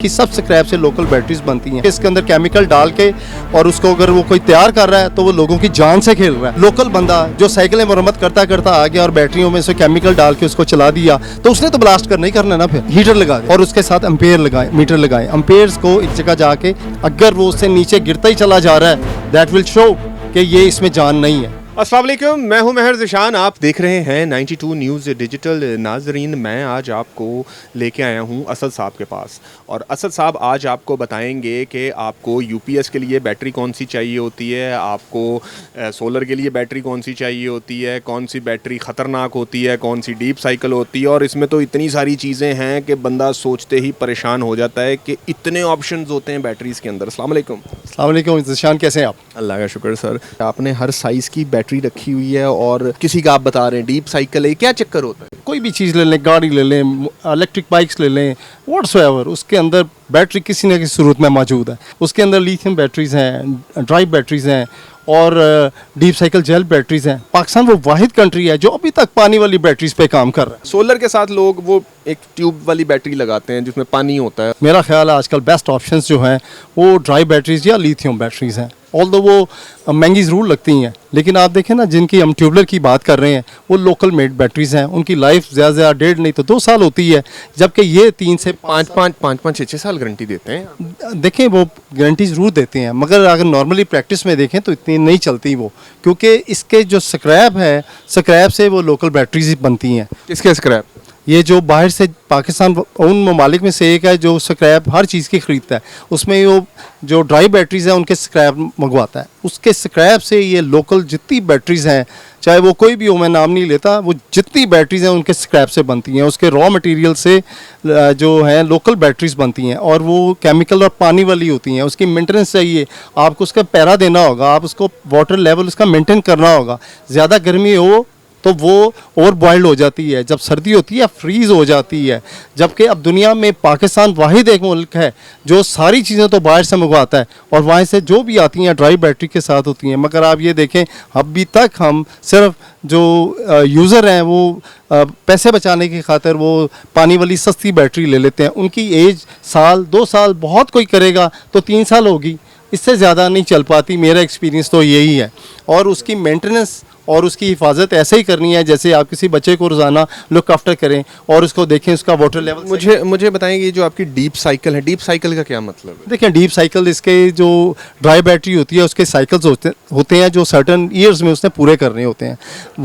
कि सब स्क्रैप से लोकल बैटरीज बनती हैं। इसके अंदर केमिकल डाल के और उसको अगर वो कोई तैयार कर रहा है तो वो लोगों की जान से खेल रहा है। लोकल बंदा जो साइकिलें मरम्मत करता करता आ गया और बैटरियों में से केमिकल डाल के उसको चला दिया तो उसने तो ब्लास्ट करना ही करना ना। फिर हीटर लगा और उसके साथ एम्पेयर लगाए, मीटर लगाए। एम्पेयर्स को एक जगह जाके अगर वो उससे नीचे गिरता ही चला जा रहा है दैट विल शो कि ये इसमें जान नहीं है। अस्सलाम वालेकुम, मैं हूं महर ज़िशान। आप देख रहे हैं 92 न्यूज़ डिजिटल। नाजरीन, मैं आज आपको लेके आया हूं असद साहब के पास और असद साहब आज आपको बताएंगे कि आपको यूपीएस के लिए बैटरी कौन सी चाहिए होती है, आपको सोलर के लिए बैटरी कौन सी चाहिए होती है, कौन सी बैटरी ख़तरनाक होती है, कौन सी डीप साइकिल होती है। और इसमें तो इतनी सारी चीज़ें हैं कि बंदा सोचते ही परेशान हो जाता है कि इतने ऑप्शन होते हैं बैटरीज़ के अंदर। अस्सलाम वालेकुम। अस्सलाम वालेकुम ज़िशान, कैसे हैं आप? अल्लाह का शुक्र सर। आपने हर साइज़ की बैटरी रखी हुई है और किसी का आप बता रहे हैं डीप साइकिल है, क्या चक्कर होता है? कोई भी चीज़ ले लें, गाड़ी ले लें, इलेक्ट्रिक बाइक्स ले लें, व्हाट्सएवर, उसके अंदर बैटरी किसी न किसी सूरत में मौजूद है। उसके अंदर लिथियम बैटरीज हैं, ड्राइव बैटरीज हैं और डीप साइकिल जेल बैटरीज हैं। पाकिस्तान वो वाहिद कंट्री है जो अभी तक पानी वाली बैटरीज पे काम कर रहा है। सोलर के साथ लोग वो एक ट्यूब वाली बैटरी लगाते हैं जिसमें पानी होता है। मेरा ख्याल है आजकल बेस्ट ऑप्शंस जो हैं वो ड्राइव बैटरीज या लिथियम बैटरीज हैं। ऑल्दो वो महंगी ज़रूर लगती हैं, लेकिन आप देखें ना, जिनकी हम ट्यूबलर की बात कर रहे हैं वो लोकल मेड बैटरीज हैं। उनकी लाइफ ज़्यादा 1.5 नहीं तो 2 साल होती है, जबकि ये 3 से 5 6 साल गारंटी देते हैं। देखें वो गारंटी ज़रूर देते हैं, मगर अगर नॉर्मली प्रैक्टिस में देखें तो इतनी नहीं चलती वो, क्योंकि इसके जो स्क्रैप है, स्क्रैप से वो लोकल बैटरीज बनती हैं। किसके स्क्रैप? ये जो बाहर से पाकिस्तान उन ममालिक में से एक है जो स्क्रैप हर चीज़ की ख़रीदता है, उसमें वो जो ड्राई बैटरीज़ हैं उनके स्क्रैप मंगवाता है। उसके स्क्रैप से ये लोकल जितनी बैटरीज़ हैं, चाहे वो कोई भी हो, मैं नाम नहीं लेता, वो जितनी बैटरीज़ हैं उनके स्क्रैप से बनती हैं। उसके रॉ मटेरियल से जो है लोकल बैटरीज़ बनती हैं और वो केमिकल और पानी वाली होती हैं। उसकी मेंटेनेंस चाहिए, आपको उसका पैरा देना होगा, आप उसको वाटर लेवल उसका मेंटेन करना होगा। ज़्यादा गर्मी हो तो वो ओवर बॉइल्ड हो जाती है, जब सर्दी होती है फ्रीज़ हो जाती है। जबकि अब दुनिया में पाकिस्तान वाहिद एक मुल्क है जो सारी चीज़ें तो बाहर से मंगवाता है और वहाँ से जो भी आती हैं ड्राई बैटरी के साथ होती हैं। मगर आप ये देखें, अभी तक हम सिर्फ जो यूज़र हैं वो पैसे बचाने की खातिर वो पानी वाली सस्ती बैटरी ले लेते हैं। उनकी एज साल 2 साल, बहुत कोई करेगा तो 3 साल होगी, इससे ज़्यादा नहीं चल पाती। मेरा एक्सपीरियंस तो यही है। और उसकी मेंटेनेंस और उसकी हिफाजत ऐसे ही करनी है जैसे आप किसी बच्चे को रोज़ाना लुक आफ्टर करें और उसको देखें उसका वाटर लेवल। मुझे बताएंगे जो आपकी डीप साइकिल है, डीप साइकिल का क्या मतलब है? देखें, डीप साइकिल, इसके जो ड्राई बैटरी होती है उसके साइकिल्स होते हैं जो सर्टन ईयर्स में उसने पूरे करने होते हैं।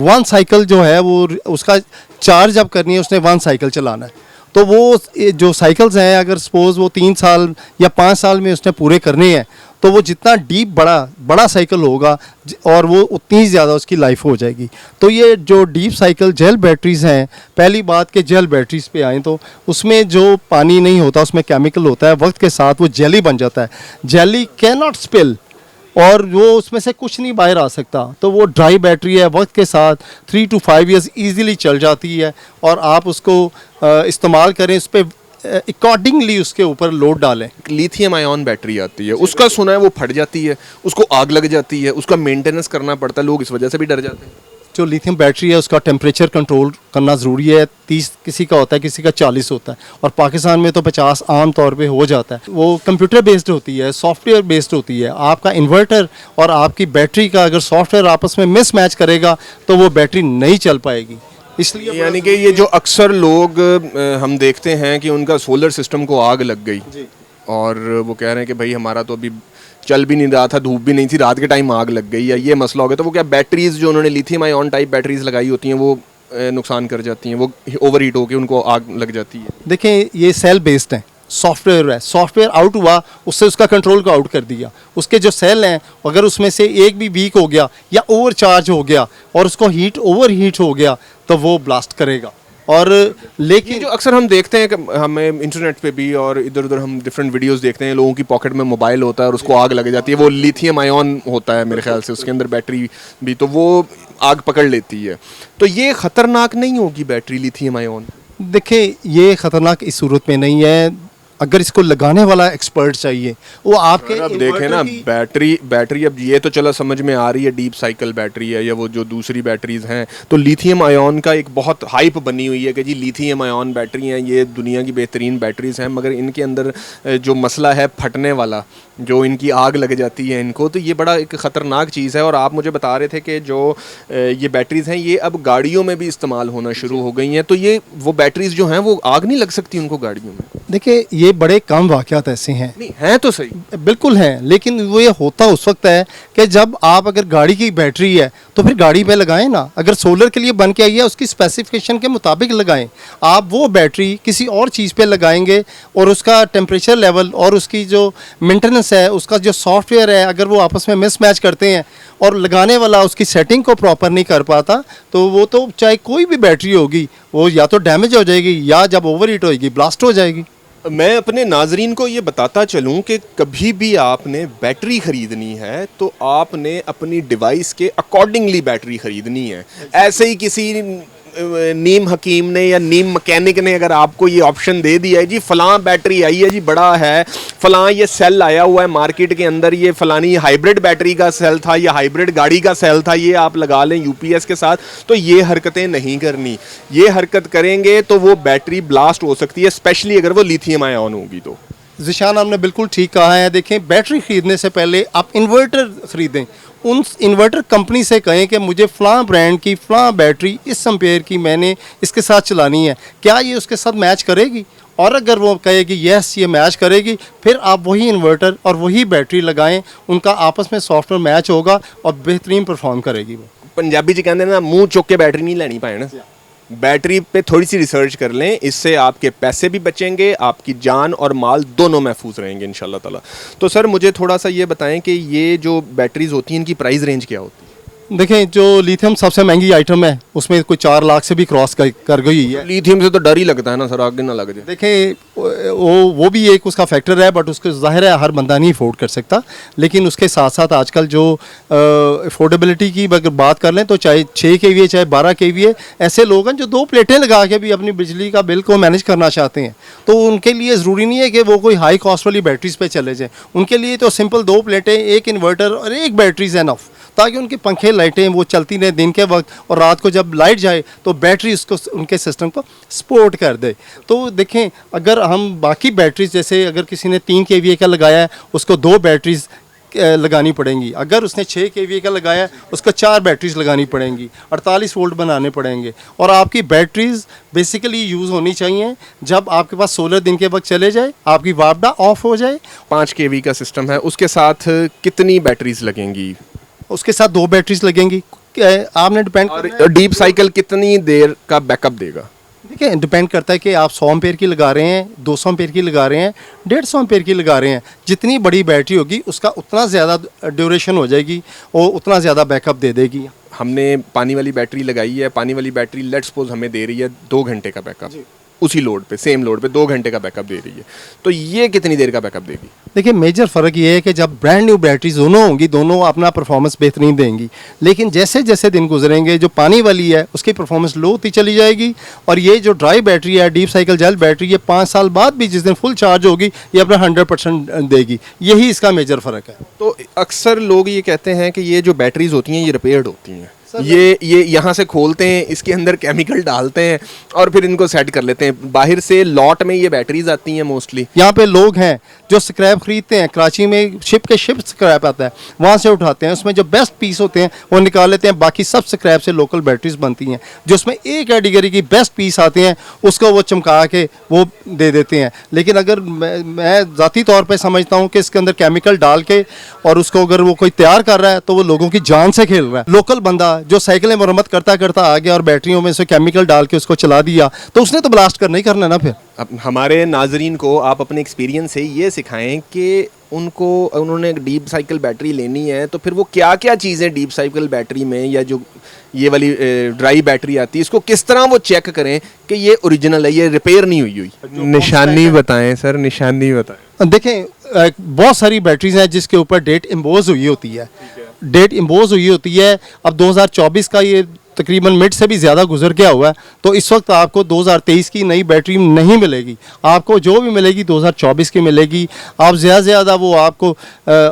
1 साइकिल जो है वो उसका चार्ज जब करनी है उसने 1 साइकिल चलाना है। तो वो जो साइकिल्स हैं, अगर सपोज़ वो 3 साल या 5 साल में उसने पूरे करने हैं तो वो जितना डीप बड़ा साइकिल होगा और वो उतनी ज़्यादा उसकी लाइफ हो जाएगी। तो ये जो डीप साइकिल जेल बैटरीज़ हैं, पहली बात के जेल बैटरीज़ पे आएँ तो उसमें जो पानी नहीं होता, उसमें केमिकल होता है, वक्त के साथ वो जेली बन जाता है। जेली कैन नॉट स्पिल और वो उसमें से कुछ नहीं बाहर आ सकता। तो वो ड्राई बैटरी है, वक्त के साथ 3 to 5 ईयर्स ईज़िली चल जाती है और आप उसको इस्तेमाल करें, उस पर अकॉर्डिंगली उसके ऊपर लोड डालें। लिथियम आयन बैटरी आती है, उसका सुना है वो फट जाती है, उसको आग लग जाती है, उसका मेंटेनेंस करना पड़ता है, लोग इस वजह से भी डर जाते हैं। जो लिथियम बैटरी है उसका टेम्परेचर कंट्रोल करना ज़रूरी है। 30 किसी का होता है, किसी का 40 होता है और पाकिस्तान में तो 50 आम तौर पे हो जाता है। वो कंप्यूटर बेस्ड होती है, सॉफ्टवेयर बेस्ड होती है। आपका इन्वर्टर और आपकी बैटरी का अगर सॉफ्टवेयर आपस में मिसमैच करेगा तो वो बैटरी नहीं चल पाएगी। इसलिए यानी कि ये जो अक्सर लोग हम देखते हैं कि उनका सोलर सिस्टम को आग लग गई और वो कह रहे हैं कि भाई हमारा तो अभी चल भी नहीं रहा था, धूप भी नहीं थी, रात के टाइम आग लग गई या ये मसला हो गया, तो वो क्या बैटरीज जो उन्होंने लिथियम आयन टाइप बैटरीज लगाई होती हैं वो नुकसान कर जाती हैं, वो ओवर हीट होकर उनको आग लग जाती है? देखें, ये सेल बेस्ड है, सॉफ्टवेयर है। सॉफ्टवेयर आउट हुआ, उससे उसका कंट्रोल को आउट कर दिया। उसके जो सेल हैं अगर उसमें से एक भी वीक हो गया या ओवर चार्ज हो गया और उसको ओवर हीट हो गया तो वो ब्लास्ट करेगा। और लेकिन जो अक्सर हम देखते हैं कि हमें इंटरनेट पे भी और इधर उधर हम डिफरेंट वीडियोस देखते हैं, लोगों की पॉकेट में मोबाइल होता है और उसको आग लग जाती है। वो लिथियम आयन होता है मेरे ख्याल से, उसके अंदर बैटरी भी, तो वो आग पकड़ लेती है। तो ये ख़तरनाक नहीं होगी बैटरी लिथियम आयन? देखिए, ये ख़तरनाक इस सूरत में नहीं है अगर इसको लगाने वाला एक्सपर्ट चाहिए वो आपके अब देखें ना, बैटरी अब ये तो चलो समझ में आ रही है, डीप साइकिल बैटरी है या वो जो दूसरी बैटरीज हैं, तो लिथियम आयन का एक बहुत हाइप बनी हुई है कि जी लिथियम आयन बैटरी हैं, ये दुनिया की बेहतरीन बैटरीज हैं, मगर इनके अंदर जो मसला है फटने वाला, जो इनकी आग लग जाती है इनको, तो ये बड़ा एक ख़तरनाक चीज़ है। और आप मुझे बता रहे थे कि जो ये बैटरीज हैं ये अब गाड़ियों में भी इस्तेमाल होना शुरू हो गई हैं, तो ये वो बैटरीज जो हैं वो आग नहीं लग सकती उनको गाड़ियों में? देखिए ये बड़े कम वाक़यात ऐसे हैं, नहीं हैं तो सही, बिल्कुल हैं, लेकिन वो ये होता उस वक्त है कि जब आप अगर गाड़ी की बैटरी है तो फिर गाड़ी पे लगाएं ना। अगर सोलर के लिए बन के आई है उसकी स्पेसिफिकेशन के मुताबिक लगाएं। आप वो बैटरी किसी और चीज़ पे लगाएंगे और उसका टेम्परेचर लेवल और उसकी जो मेंटेनेंस है, उसका जो सॉफ्टवेयर है, अगर वो आपस में मिसमैच करते हैं और लगाने वाला उसकी सेटिंग को प्रॉपर नहीं कर पाता, तो वो तो चाहे कोई भी बैटरी होगी वो या तो डैमेज हो जाएगी या जब ओवर हीट होएगी ब्लास्ट हो जाएगी। मैं अपने नाजरीन को ये बताता चलूं कि कभी भी आपने बैटरी ख़रीदनी है तो आपने अपनी डिवाइस के अकॉर्डिंगली बैटरी ख़रीदनी है। ऐसे ही किसी नीम हकीम ने या नीम मैकेनिक ने अगर आपको ये ऑप्शन दे दिया है जी फ़लाँ बैटरी आई है जी बड़ा है, फ़लाँ ये सेल आया हुआ है मार्केट के अंदर, ये फ़लानी हाइब्रिड बैटरी का सेल था या हाइब्रिड गाड़ी का सेल था, ये आप लगा लें यूपीएस के साथ, तो ये हरकतें नहीं करनी। ये हरकत करेंगे तो वो बैटरी ब्लास्ट हो सकती है, स्पेशली अगर वो लिथियम आयन होगी तो। ज़िशान आपने बिल्कुल ठीक कहा है। देखें, बैटरी ख़रीदने से पहले आप इन्वर्टर ख़रीदें। उन इन्वर्टर कंपनी से कहें कि मुझे फ़लाँ ब्रांड की फ़लाँ बैटरी इस एम्पेयर की मैंने इसके साथ चलानी है, क्या ये उसके साथ मैच करेगी? और अगर वो कहेगी यस ये मैच करेगी, फिर आप वही इन्वर्टर और वही बैटरी लगाएं, उनका आपस में सॉफ्टवेयर मैच होगा और बेहतरीन परफॉर्म करेगी वो। पंजाबी जी कहते हैं ना, मुँह चुक के बैटरी नहीं लेनी पाए ना, बैटरी पे थोड़ी सी रिसर्च कर लें, इससे आपके पैसे भी बचेंगे, आपकी जान और माल दोनों महफूज रहेंगे इंशाल्लाह ताला। तो सर मुझे थोड़ा सा ये बताएं कि ये जो बैटरीज होती हैं इनकी प्राइस रेंज क्या होती है? देखें, जो लिथियम सबसे महंगी आइटम है उसमें कोई 4 लाख से भी क्रॉस कर गई है। लिथियम से तो डर ही लगता है ना सर, आगे ना लग जाए। देखें, वो भी एक उसका फैक्टर है, बट उसको ज़ाहिर है हर बंदा नहीं अफोर्ड कर सकता, लेकिन उसके साथ साथ आजकल जो अफोर्डेबिलिटी की अगर बात कर लें तो चाहे 6 kVA चाहे 12 kVA, ऐसे लोग हैं जो 2 प्लेटें लगा के भी अपनी बिजली का बिल को मैनेज करना चाहते हैं, तो उनके लिए ज़रूरी नहीं है कि वो कोई हाई कॉस्ट वाली बैटरीज पे चले जाएँ। उनके लिए तो सिंपल 2 प्लेटें, एक इन्वर्टर और एक बैटरीज एनफ, ताकि उनके पंखे लाइटें वो चलती रहें दिन के वक्त, और रात को जब लाइट जाए तो बैटरी उसको उनके सिस्टम को सपोर्ट कर दे। तो देखें, अगर हम बाकी बैटरीज जैसे अगर किसी ने 3 kVA का लगाया है उसको 2 बैटरीज लगानी पड़ेंगी, अगर उसने 6 kVA का लगाया है उसको 4 बैटरीज लगानी पड़ेंगी, 48 वोल्ट बनाने पड़ेंगे। और आपकी बैटरीज बेसिकली यूज़ होनी चाहिए जब आपके पास सोलर दिन के वक्त चले जाए, आपकी वापडा ऑफ हो जाए। 5 kV का सिस्टम है, उसके साथ कितनी बैटरीज लगेंगी? उसके साथ 2 बैटरीज लगेंगी। आपने डिपेंड और डीप साइकिल कितनी देर का बैकअप देगा? देखिए, डिपेंड करता है कि आप 100 एम्पेयर की लगा रहे हैं, 200 एम्पेयर की लगा रहे हैं, 150 एम्पेयर की लगा रहे हैं। जितनी बड़ी बैटरी होगी उसका उतना ज़्यादा ड्यूरेशन हो जाएगी और उतना ज़्यादा बैकअप दे देगी। हमने पानी वाली बैटरी लगाई है, पानी वाली बैटरी लेट्स सपोज हमें दे रही है 2 घंटे का बैकअप, उसी लोड पे, सेम लोड पे 2 घंटे का बैकअप दे रही है, तो ये कितनी देर का बैकअप देगी? देखिए, मेजर फ़र्क ये है कि जब ब्रांड न्यू बैटरीज दोनों होंगी, दोनों अपना परफॉर्मेंस बेहतरीन देंगी, लेकिन जैसे जैसे दिन गुजरेंगे जो पानी वाली है उसकी परफॉर्मेंस लो होती चली जाएगी, और ये जो ड्राई बैटरी है, डीप साइकिल जेल बैटरी, ये 5 साल बाद भी जिस दिन फुल चार्ज होगी ये अपना 100% देगी। यही इसका मेजर फ़र्क है। तो अक्सर लोग ये कहते हैं कि ये जो बैटरीज होती हैं ये रिपेयर्ड होती हैं, ये यहाँ से खोलते हैं, इसके अंदर केमिकल डालते हैं और फिर इनको सेट कर लेते हैं। बाहर से लॉट में ये बैटरीज आती हैं मोस्टली। यहाँ पे लोग हैं जो स्क्रैप खरीदते हैं, कराची में शिप स्क्रैप आता है, वहाँ से उठाते हैं, उसमें जो बेस्ट पीस होते हैं वो निकाल लेते हैं, बाकी सब स्क्रैप से लोकल बैटरीज बनती हैं। जो उसमें एक कैटेगरी की बेस्ट पीस आते हैं उसको वो चमका के वो दे देते हैं। लेकिन अगर मैं ज़ाती तौर पर समझता हूँ कि इसके अंदर केमिकल डाल के और उसको अगर वो कोई तैयार कर रहा है तो वो लोगों की जान से खेल रहा है। लोकल बंदा जो साइकिलें मरम्मत करता करता आ गया और बैटरियों में से केमिकल डाल के उसको चला दिया, तो उसने तो ब्लास्ट करना ही करना है ना। फिर अब हमारे नाजरीन को आप अपने एक्सपीरियंस से ये सिखाएं कि उन्होंने एक डीप साइकिल बैटरी लेनी है तो फिर वो क्या क्या चीज़ें डीप साइकिल बैटरी में या जो ये वाली ड्राई बैटरी आती है इसको किस तरह वो चेक करें कि ये ओरिजिनल है, ये रिपेयर नहीं हुई। निशानी बताएं सर, निशानी बताएं। देखें, बहुत सारी बैटरीज हैं जिसके ऊपर डेट इम्पोज हुई होती है, डेट इम्पोज हुई होती है। अब 2024 का ये तकरीबन मिड से भी ज़्यादा गुजर गया हुआ है, तो इस वक्त आपको 2023 की नई बैटरी नहीं मिलेगी। आपको जो भी मिलेगी 2024 की मिलेगी। आप ज़्यादा से ज़्यादा वो आपको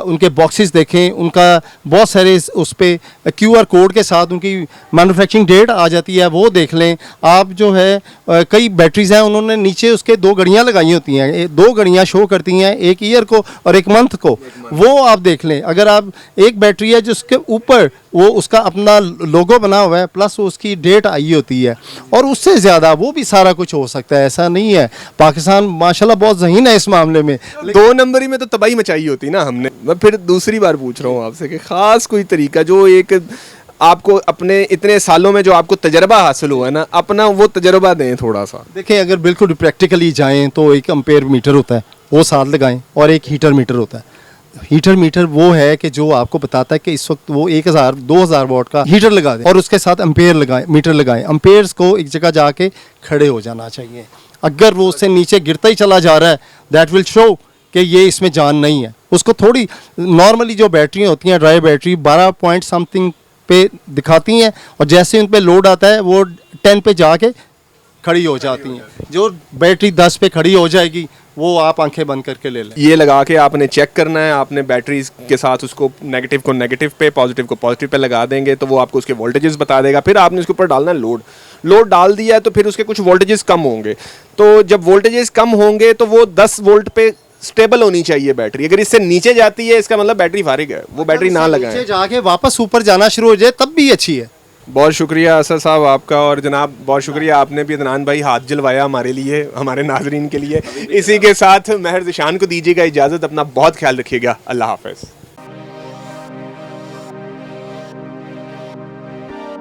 उनके बॉक्सेस देखें, उनका बहुत सारे उस पर QR कोड के साथ उनकी मैन्युफैक्चरिंग डेट आ जाती है, वो देख लें आप। जो है कई बैटरीज़ हैं उन्होंने नीचे उसके 2 घड़ियाँ लगाई होती हैं, 2 घड़ियाँ शो करती हैं, एक ईयर को और एक मंथ को, वो आप देख लें। अगर आप एक बैटरी है जिसके ऊपर वो उसका अपना लोगो बना हुआ है प्लस उसकी डेट आई होती है, और उससे ज़्यादा वो भी सारा कुछ हो सकता है, ऐसा नहीं है। पाकिस्तान माशाल्लाह बहुत ज़हीन है इस मामले में। 2 नंबरी में तो तबाही मचाई होती ना हमने। मैं फिर दूसरी बार पूछ रहा हूँ आपसे कि ख़ास कोई तरीका जो एक आपको अपने इतने सालों में जो आपको तजर्बा हासिल हुआ है ना, अपना वो तजर्बा दें थोड़ा सा। देखिए, अगर बिल्कुल प्रैक्टिकली जाएँ तो एक एम्पेयर मीटर होता है, वो साथ लगाएं, और एक हीटर मीटर होता है। हीटर मीटर वो है कि जो आपको बताता है कि इस वक्त वो 1000-2000 वॉट का हीटर लगा दें और उसके साथ एम्पेयर लगाएं, मीटर लगाएं। एम्पेयर्स को एक जगह जाके खड़े हो जाना चाहिए। अगर वो उससे नीचे गिरता ही चला जा रहा है, दैट विल शो कि ये इसमें जान नहीं है। उसको थोड़ी नॉर्मली जो बैटरी होती हैं, ड्राई बैटरी 12 पॉइंट समथिंग पे दिखाती हैं, और जैसे उन पे लोड आता है वो 10 पे जाके खड़ी हो जाती हैं। जो बैटरी 10 पे खड़ी हो जाएगी वो आप आंखें बंद करके ले लें। ये लगा के आपने चेक करना है, आपने बैटरीज के साथ उसको नेगेटिव को नेगेटिव पे, पॉजिटिव को पॉजिटिव पे लगा देंगे तो वो आपको उसके वोल्टेजेस बता देगा। फिर आपने उसके ऊपर डालना है लोड डाल दिया है तो फिर उसके कुछ वोल्टेजेस कम होंगे। तो जब वोल्टेजेस कम होंगे तो वो 10 वोल्ट पे स्टेबल होनी चाहिए बैटरी। अगर इससे नीचे जाती है इसका मतलब बैटरी फारिग है, वो बैटरी ना लगाएं। नीचे जाके वापस ऊपर जाना शुरू हो जाए तब भी अच्छी है। बहुत शुक्रिया असद साहब आपका, और जनाब बहुत शुक्रिया आपने भी अदनान भाई हाथ जलवाया हमारे लिए, हमारे नाजरीन के लिए। इसी के साथ महर ज़िशान को दीजिएगा इजाज़त। अपना बहुत ख्याल रखिएगा। अल्लाह हाफ़िज़।